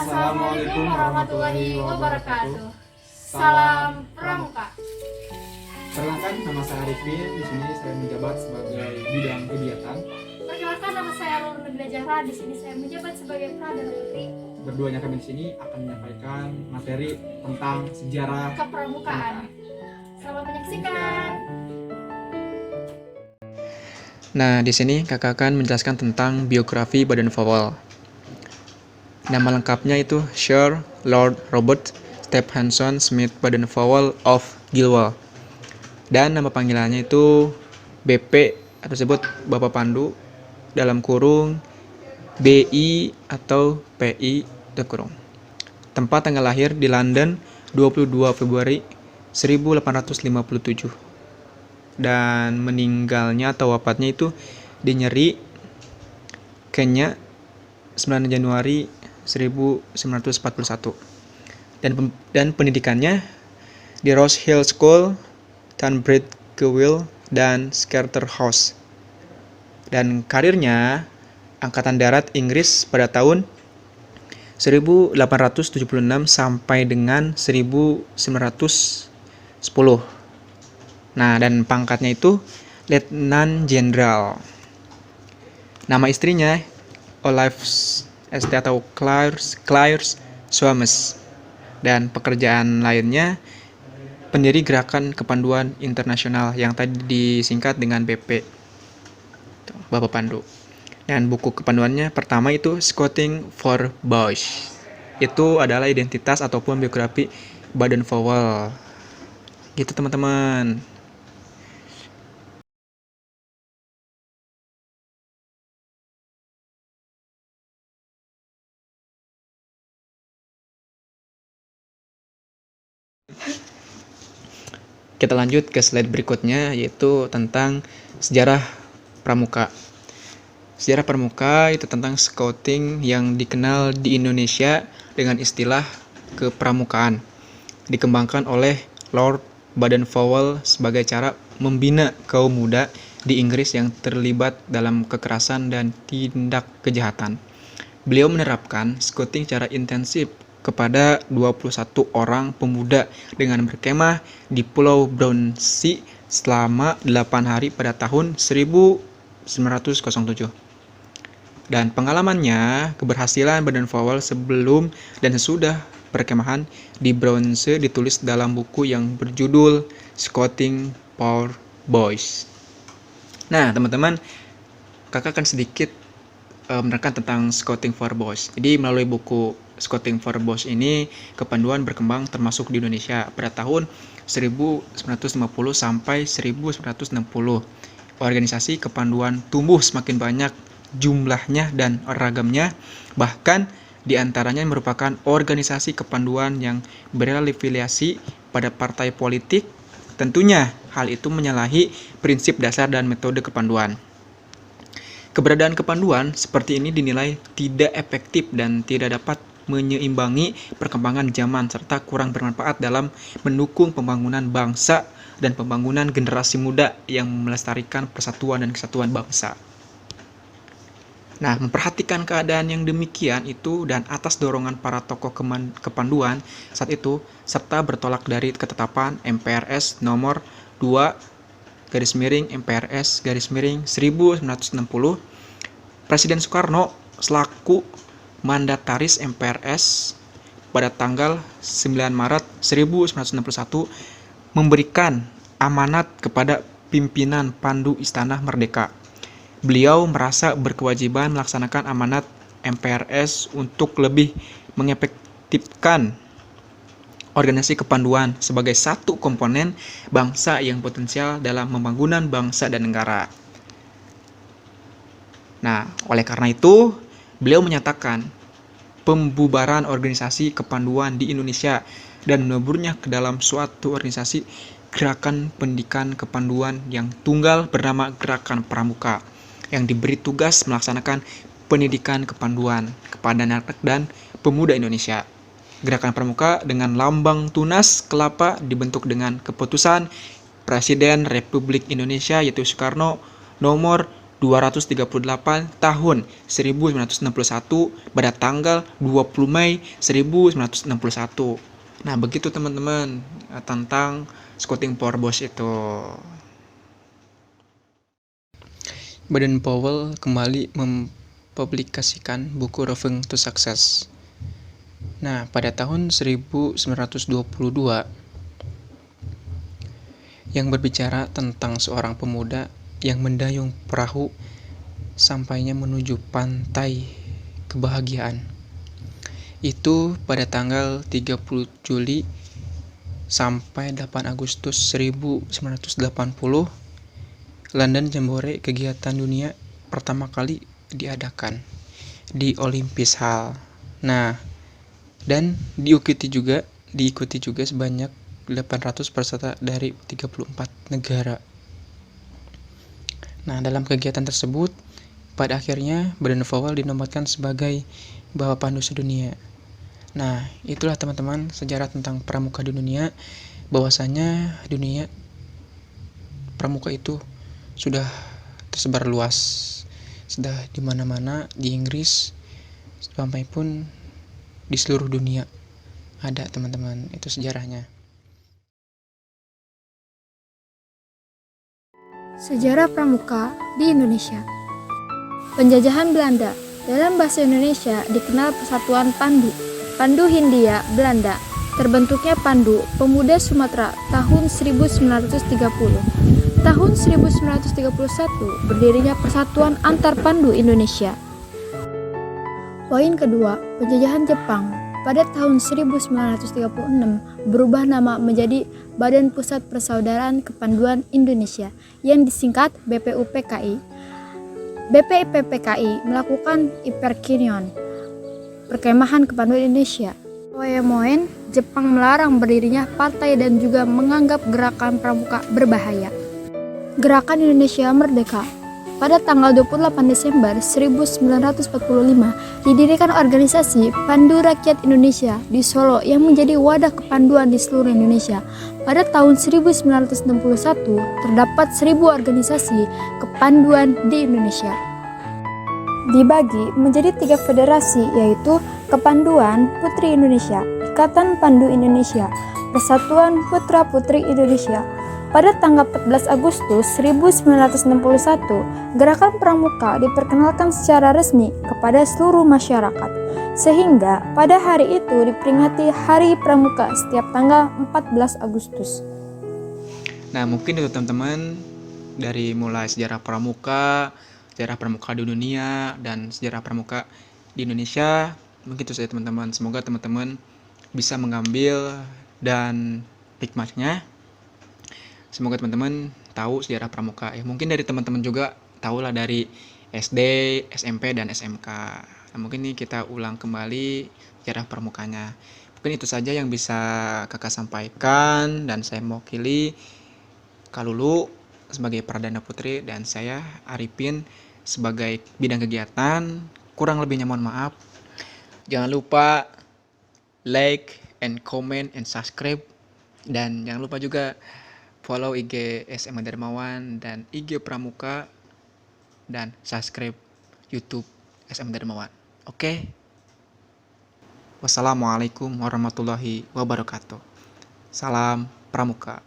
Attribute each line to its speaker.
Speaker 1: Assalamualaikum warahmatullahi wabarakatuh. Salam Pramuka.
Speaker 2: Perkenalkan, nama saya Arifin. Di sini saya menjabat sebagai bidang kegiatan.
Speaker 1: Perkenalkan, nama saya Nur Nabila Zahra. Di sini saya menjabat sebagai Pradana Putri.
Speaker 2: Berduanya kami di sini akan menyampaikan materi tentang sejarah
Speaker 1: Kepramukaan. Selamat menyaksikan.
Speaker 3: Nah, di sini kakak akan menjelaskan tentang biografi Baden-Powell. Nama lengkapnya itu Sir Lord Robert Stephenson Smith Baden-Powell of Gilwell. Dan nama panggilannya itu BP atau disebut Bapak Pandu dalam kurung BI atau PI kurung. Tempat tanggal lahir di London 22 Februari 1857. Dan meninggalnya atau wafatnya itu di Nyeri, Kenya 9 Januari 1941. Dan pendidikannya di Rose Hill School, Tunbridge Wells, dan Charterhouse. Dan karirnya Angkatan Darat Inggris pada tahun 1876 sampai dengan 1910. Nah, dan pangkatnya itu Letnan Jenderal. Nama istrinya Olive St. atau Claire Swames. Dan pekerjaan lainnya pendiri Gerakan Kepanduan Internasional yang tadi disingkat dengan BP. Bapak Pandu. Dan buku kepanduannya pertama itu Scouting for Boys. Itu adalah identitas ataupun biografi Baden-Powell. Gitu teman-teman. Kita lanjut ke slide berikutnya, yaitu tentang sejarah pramuka. Sejarah pramuka itu tentang scouting yang dikenal di Indonesia dengan istilah kepramukaan. Dikembangkan oleh Lord Baden-Powell sebagai cara membina kaum muda di Inggris yang terlibat dalam kekerasan dan tindak kejahatan. Beliau menerapkan scouting secara intensif kepada 21 orang pemuda dengan berkemah di Pulau Brownsea selama 8 hari pada tahun 1907. Dan pengalamannya, keberhasilan Baden-Powell sebelum dan sesudah perkemahan di Brownsea ditulis dalam buku yang berjudul Scouting for Boys. Nah, teman-teman, kakak akan sedikit menerangkan tentang Scouting for Boys. Jadi melalui buku Scouting for Boys ini, kepanduan berkembang termasuk di Indonesia pada tahun 1950 sampai 1960. Organisasi kepanduan tumbuh semakin banyak jumlahnya dan ragamnya, bahkan di antaranya merupakan organisasi kepanduan yang berafiliasi pada partai politik. Tentunya hal itu menyalahi prinsip dasar dan metode kepanduan. Keberadaan kepanduan seperti ini dinilai tidak efektif dan tidak dapat menyeimbangi perkembangan zaman serta kurang bermanfaat dalam mendukung pembangunan bangsa dan pembangunan generasi muda yang melestarikan persatuan dan kesatuan bangsa. Nah, memperhatikan keadaan yang demikian itu dan atas dorongan para tokoh kepanduan saat itu serta bertolak dari ketetapan MPRS nomor 2/MPRS/1960, Presiden Soekarno selaku mandataris MPRS pada tanggal 9 Maret 1961 memberikan amanat kepada pimpinan Pandu Istana Merdeka. Beliau merasa berkewajiban melaksanakan amanat MPRS untuk lebih mengefektifkan organisasi kepanduan sebagai satu komponen bangsa yang potensial dalam pembangunan bangsa dan negara. Nah, oleh karena itu, beliau menyatakan pembubaran organisasi kepanduan di Indonesia dan meneburnya ke dalam suatu organisasi gerakan pendidikan kepanduan yang tunggal bernama Gerakan Pramuka yang diberi tugas melaksanakan pendidikan kepanduan kepada anak dan pemuda Indonesia. Gerakan Pramuka dengan lambang tunas kelapa dibentuk dengan keputusan Presiden Republik Indonesia yaitu Soekarno nomor 238 tahun 1961 pada tanggal 20 Mei 1961. Nah, begitu teman-teman tentang Scouting Power Boss itu. Baden-Powell kembali mempublikasikan buku Roving to Success. Nah, pada tahun 1922 yang berbicara tentang seorang pemuda yang mendayung perahu sampainya menuju pantai kebahagiaan. Itu pada tanggal 30 Juli sampai 8 Agustus 1980, London Jambore, kegiatan dunia pertama kali diadakan di Olympus Hall. Nah, dan diikuti juga sebanyak 800 peserta dari 34 negara. Nah, dalam kegiatan tersebut, pada akhirnya Baden-Powell dinobatkan sebagai Bapak Pandu Sedunia. Nah, itulah teman-teman sejarah tentang pramuka di dunia, bahwasanya dunia pramuka itu sudah tersebar luas, sudah di mana-mana, di Inggris, sampai pun di seluruh dunia ada teman-teman, itu sejarahnya.
Speaker 1: Sejarah pramuka di Indonesia. Penjajahan Belanda. Dalam bahasa Indonesia dikenal Persatuan Pandu. Pandu Hindia Belanda. Terbentuknya Pandu Pemuda Sumatera tahun 1930. Tahun 1931 berdirinya Persatuan Antar Pandu Indonesia. Poin kedua, penjajahan Jepang pada tahun 1936 berubah nama menjadi Badan Pusat Persaudaraan Kepanduan Indonesia yang disingkat BPUPKI. BPUPKI melakukan Iperkinion, Perkemahan Kepanduan Indonesia. Poemoen, Jepang melarang berdirinya partai dan juga menganggap gerakan pramuka berbahaya. Gerakan Indonesia Merdeka. Pada tanggal 28 Desember 1945 didirikan organisasi Pandu Rakyat Indonesia di Solo yang menjadi wadah kepanduan di seluruh Indonesia. Pada tahun 1961 terdapat 1000 organisasi kepanduan di Indonesia. Dibagi menjadi 3 federasi, yaitu Kepanduan Putri Indonesia, Ikatan Pandu Indonesia, Persatuan Putra Putri Indonesia. Pada tanggal 14 Agustus 1961, gerakan pramuka diperkenalkan secara resmi kepada seluruh masyarakat, sehingga pada hari itu diperingati Hari Pramuka setiap tanggal 14 Agustus.
Speaker 3: Nah, mungkin itu teman-teman dari mulai sejarah pramuka di dunia, dan sejarah pramuka di Indonesia. Mungkin itu saja teman-teman. Semoga teman-teman bisa mengambil dan hikmahnya. Semoga teman-teman tahu sejarah pramuka. Mungkin dari teman-teman juga tahulah dari SD, SMP, dan SMK. Nah, mungkin ini kita ulang kembali sejarah pramukanya. Mungkin itu saja yang bisa kakak sampaikan, dan saya mewakili Kak Lulu sebagai Pradana Putri dan saya Arifin sebagai bidang kegiatan. Kurang lebihnya mohon maaf. Jangan lupa like and comment and subscribe, dan jangan lupa juga follow IG SM Darmawan dan IG Pramuka, dan subscribe YouTube SM Darmawan. Oke. Wassalamualaikum warahmatullahi wabarakatuh. Salam Pramuka.